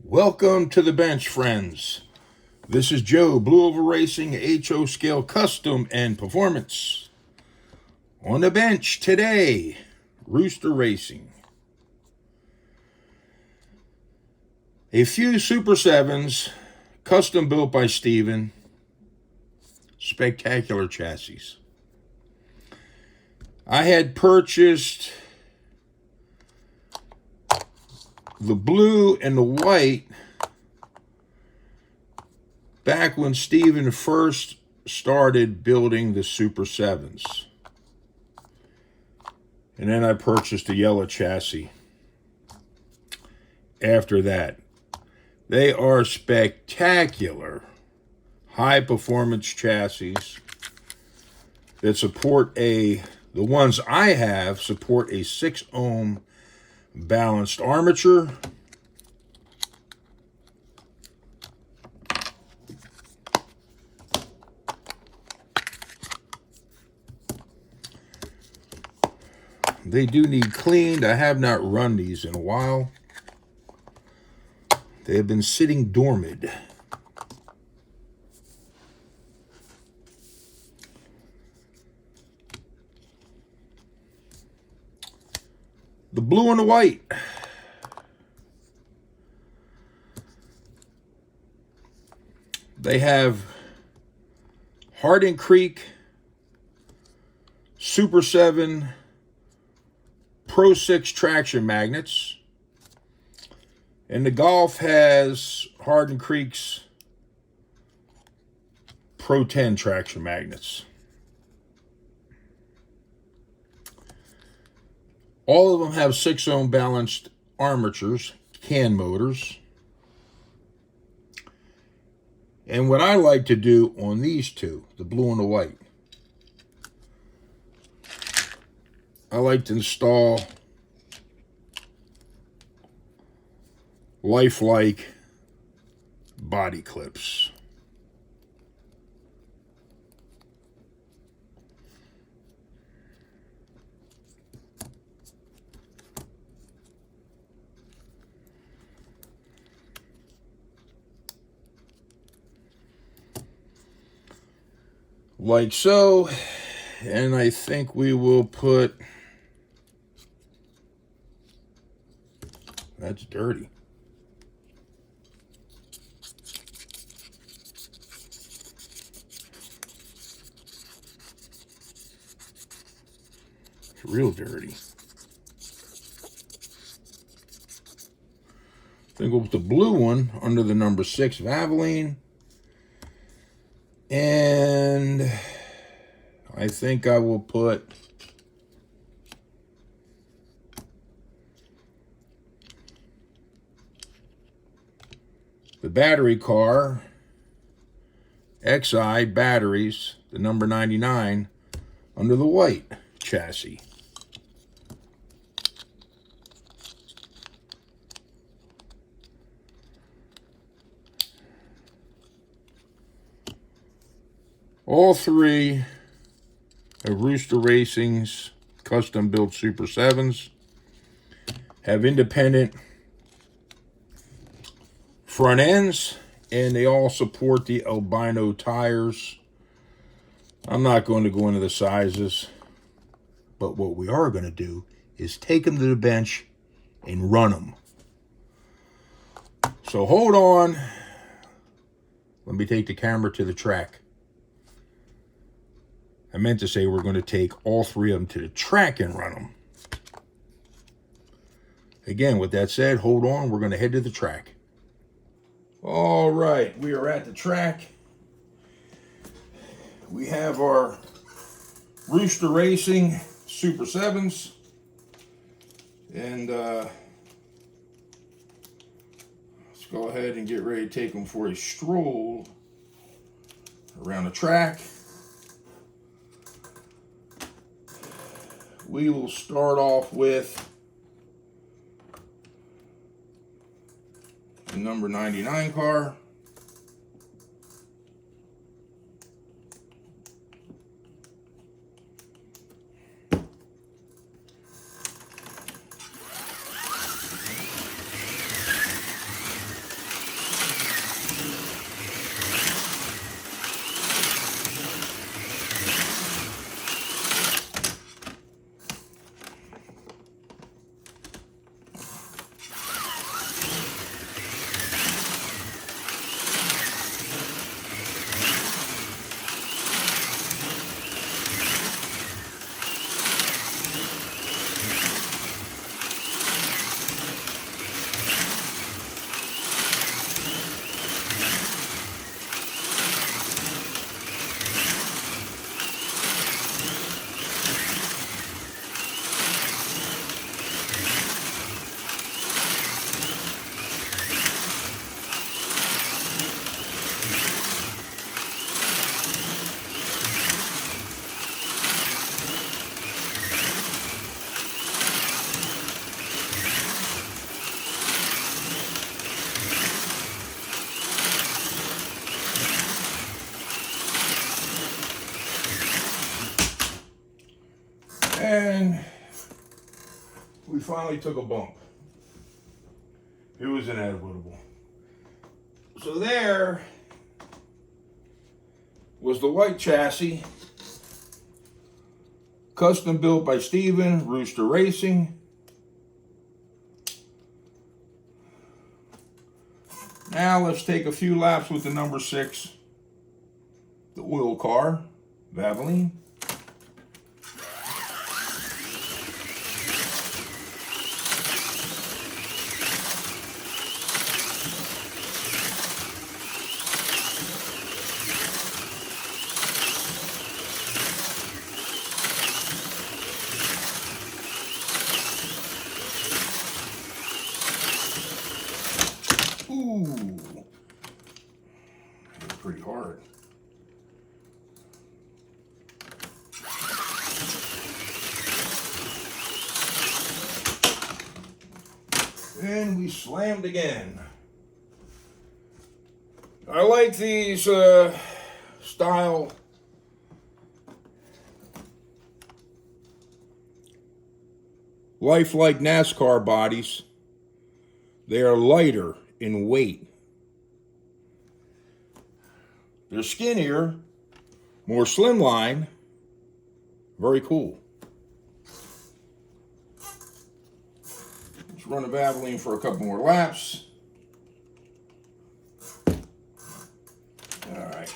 Welcome to the bench, friends. This is Joe, BlueOvalRacing, HO Scale Custom and Performance. On the bench today, Rooster Racing. A few Super 7s, custom built by Steven. Spectacular chassis. I had purchased the blue and the white back when Steven first started building the Super 7s. And then I purchased the yellow chassis after that. They are spectacular high-performance chassis that support the ones I have support a 6-ohm balanced armature. They do need cleaned. I have not run these in a while. They have been sitting dormant. The blue and the white. They have Hardin Creek Super 7 Pro 6 traction magnets. And the Golf has Hardin Creek's Pro 10 traction magnets. All of them have 6-ohm balanced armatures, can motors. And what I like to do on these two, the blue and the white, I like to install lifelike body clips. Like so, and I think we will put, that's dirty. It's real dirty. I think we'll put the blue one under the number 6 Valvoline. And I think I will put the battery car, XI batteries, the number 99, under the white chassis. All three of Rooster Racing's custom-built Super 7s have independent front ends, and they all support the albino tires. I'm not going to go into the sizes, but what we are going to do is take them to the bench and run them. So hold on. Let me take the camera to the track. I meant to say we're going to take all three of them to the track and run them. Again, with that said, hold on. We're going to head to the track. All right, we are at the track. We have our Rooster Racing Super 7s. And let's go ahead and get ready to take them for a stroll around the track. We will start off with the number 99 car. finally took a bump. It was inevitable. So there was the white chassis, custom built by Steven, Rooster Racing. Now let's take a few laps with the number 6, the oil car, Valvoline. Ooh, that's pretty hard. And we slammed again. I like these style lifelike NASCAR bodies. They are lighter in weight. They're skinnier, more slimline. Very cool. Let's run the Valvoline for a couple more laps. All right.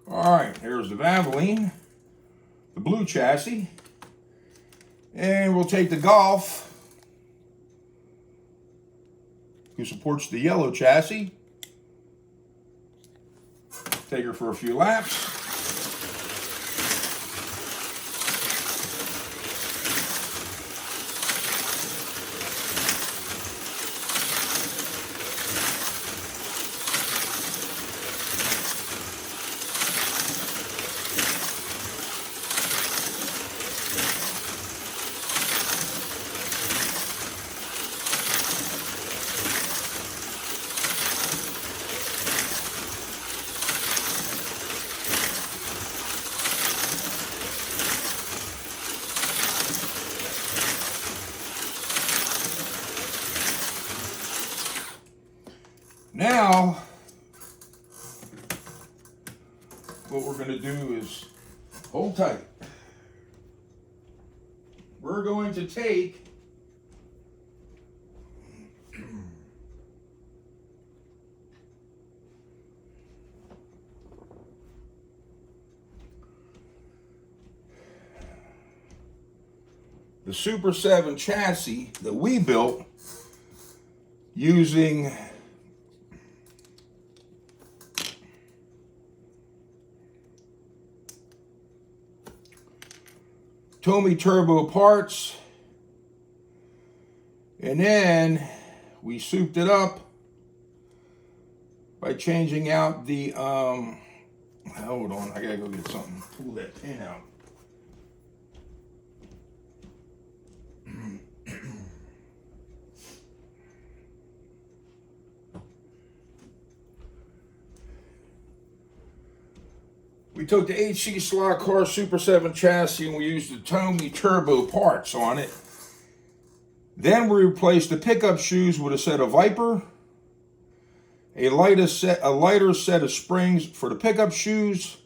All right, here's the Valvoline, the blue chassis, and we'll take the Golf, who supports the yellow chassis. Take her for a few laps. Now, what we're going to do is hold tight. We're going to take the Super 7 chassis that we built using Tommy Turbo parts, and then we souped it up by changing out the hold on, I gotta go get something. Pull that pin out. We took the HC Slot Car Super 7 chassis and we used the Tommy Turbo parts on it. Then we replaced the pickup shoes with a set of Viper, a lighter set of springs for the pickup shoes,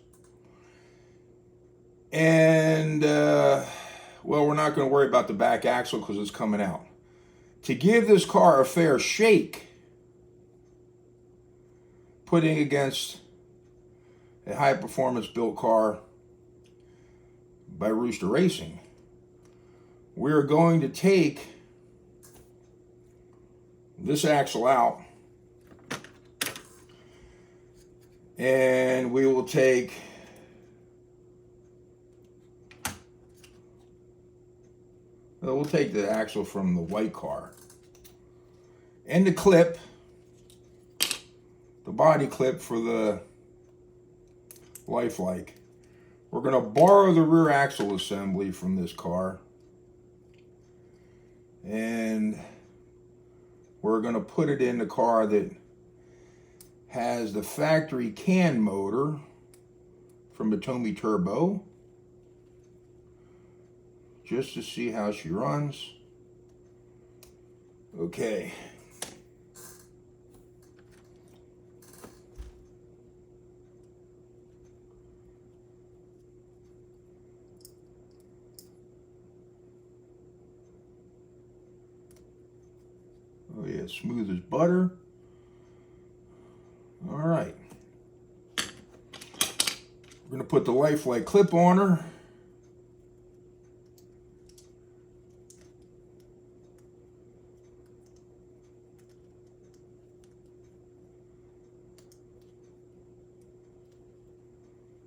and well, we're not going to worry about the back axle because it's coming out. To give this car a fair shake, putting against a high-performance built car by Rooster Racing, we're going to take this axle out And we will take we'll take the axle from the white car. And the clip, the body clip for the lifelike. We're going to borrow the rear axle assembly from this car. And we're going to put it in the car that has the factory can motor from the Tomy Turbo, just to see how she runs. Okay. Oh yeah, smooth as butter. All right. We're going to put the lifelike clip on her.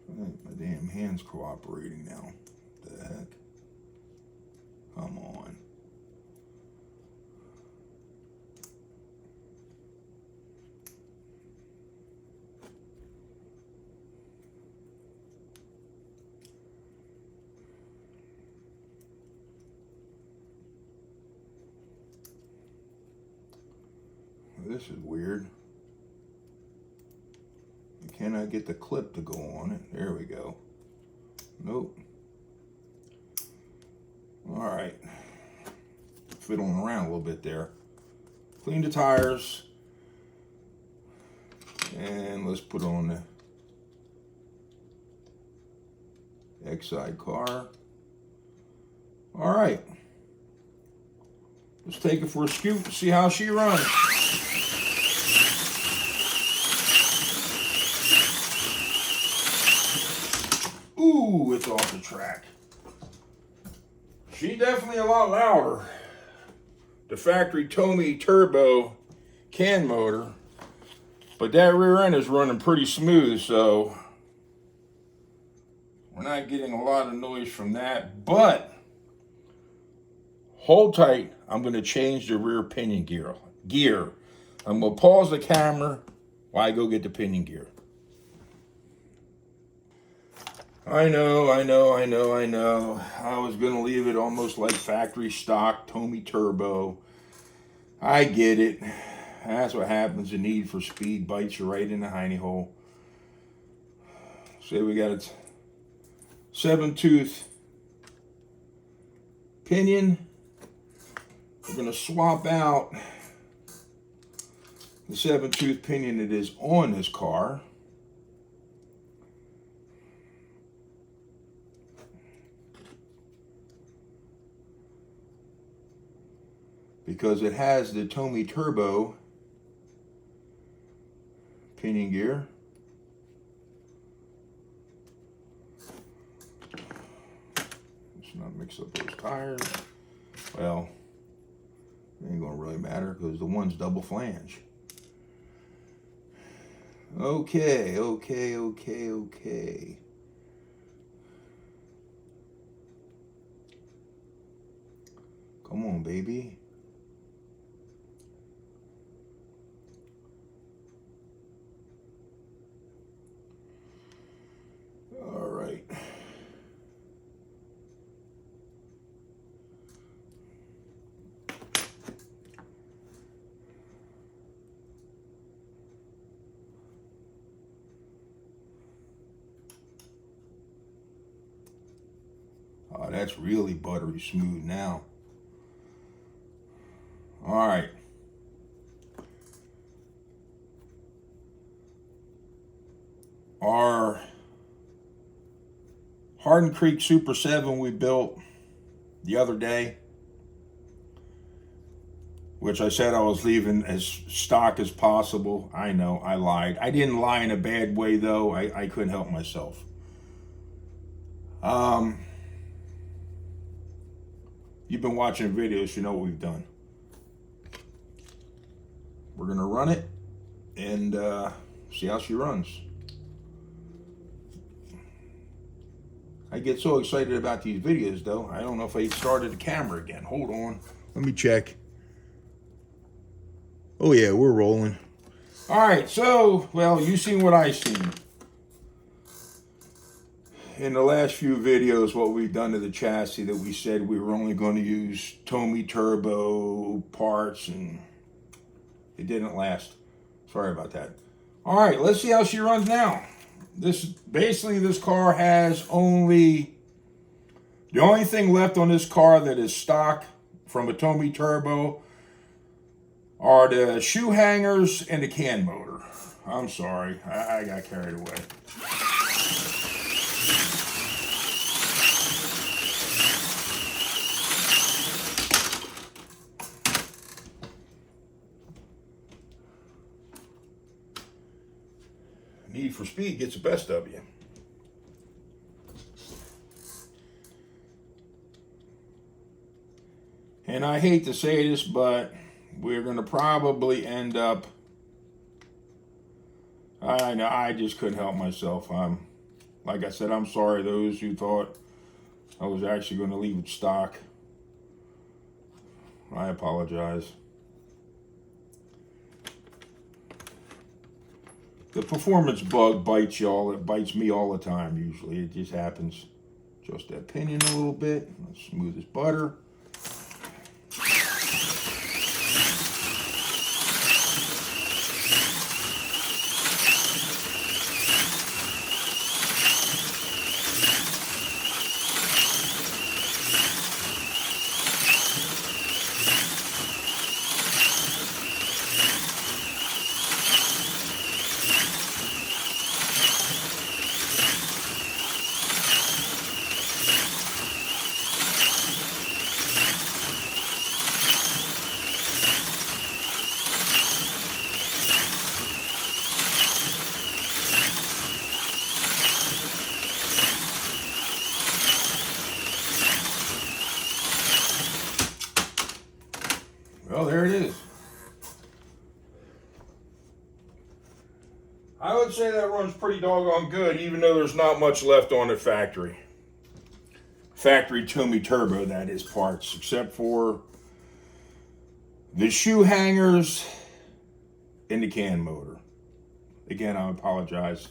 My damn hand's cooperating now. What the heck? Come on. This is weird. I cannot get the clip to go on it. There we go. Nope. All right. Fiddling around a little bit there. Clean the tires. And let's put on the X-side car. All right. Let's take it for a scoot and see how she runs. Ooh, it's off the track. She's definitely a lot louder. The factory Tomy Turbo can motor, but that rear end is running pretty smooth, so we're not getting a lot of noise from that. But hold tight, I'm going to change the rear pinion gear. I'm going to pause the camera while I go get the pinion gear. I know. I was going to leave it almost like factory stock Tomy Turbo. I get it. That's what happens. The need for speed bites you right in the hiney hole. Say we got a 7-tooth pinion. We're going to swap out the 7-tooth pinion that is on this car. Because it has the Tomy Turbo pinion gear. Let's not mix up those tires. Well, it ain't gonna really matter because the one's double flange. Okay. Come on, baby. All right. Oh, that's really buttery smooth now. All right. Our Hardin Creek Super 7 we built the other day, which I said I was leaving as stock as possible. I know, I lied. I didn't lie in a bad way, though. I couldn't help myself. You've been watching videos, you know what we've done. We're going to run it and see how she runs. I get so excited about these videos, though. I don't know if I started the camera again. Hold on. Let me check. Oh, yeah, we're rolling. All right, so, well, you seen what I seen. In the last few videos, what we've done to the chassis, that we said we were only going to use Tomy Turbo parts, and it didn't last. Sorry about that. All right, let's see how she runs now. Basically, this car has the only thing left on this car that is stock from a Tomy Turbo are the shoe hangers and the can motor. I'm sorry, I got carried away. Need for Speed gets the best of you. And I hate to say this, but we're going to probably end up, I know, I just couldn't help myself. Like I said, I'm sorry those who thought I was actually going to leave it stock. I apologize. The performance bug bites y'all. It bites me all the time, usually. It just happens. Adjust that pinion a little bit. Smooth as butter. Well, there it is. I would say that runs pretty doggone good, even though there's not much left on it factory. Factory Tomy Turbo, that is, parts, except for the shoe hangers and the can motor. Again, I apologize.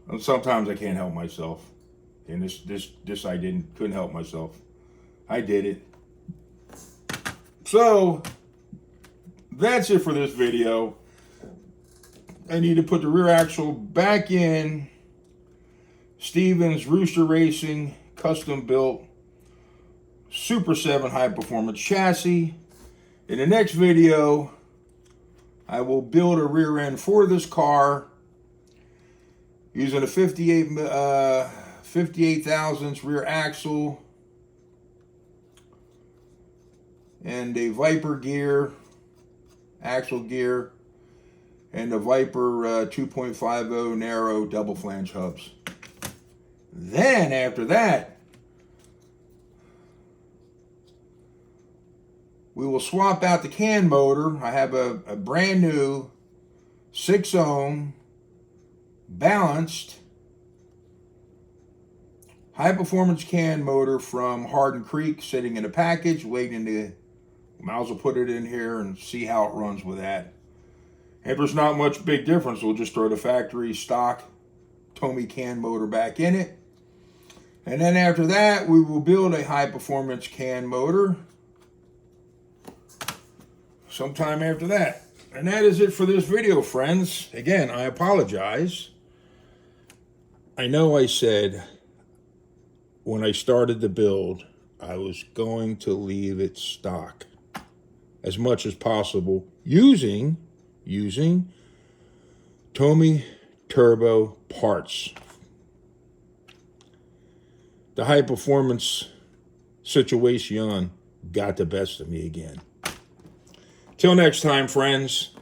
And sometimes I can't help myself. And this I couldn't help myself. I did it. So, that's it for this video. I need to put the rear axle back in Stevens Rooster Racing custom built Super 7 high performance chassis. In the next video, I will build a rear end for this car using a 58 thousandths rear axle and a Viper gear, axle gear, and the Viper 2.50 narrow double flange hubs. Then after that, we will swap out the can motor. I have a brand new 6-ohm balanced high performance can motor from Hardin Creek sitting in a package waiting to, might as well put it in here and see how it runs with that. If there's not much big difference, we'll just throw the factory stock Tomy can motor back in it. And then after that, we will build a high performance can motor sometime after that. And that is it for this video, friends. Again, I apologize. I know I said when I started the build, I was going to leave it stock as much as possible using Tomy Turbo parts. The high performance situation got the best of me again. Till next time, friends.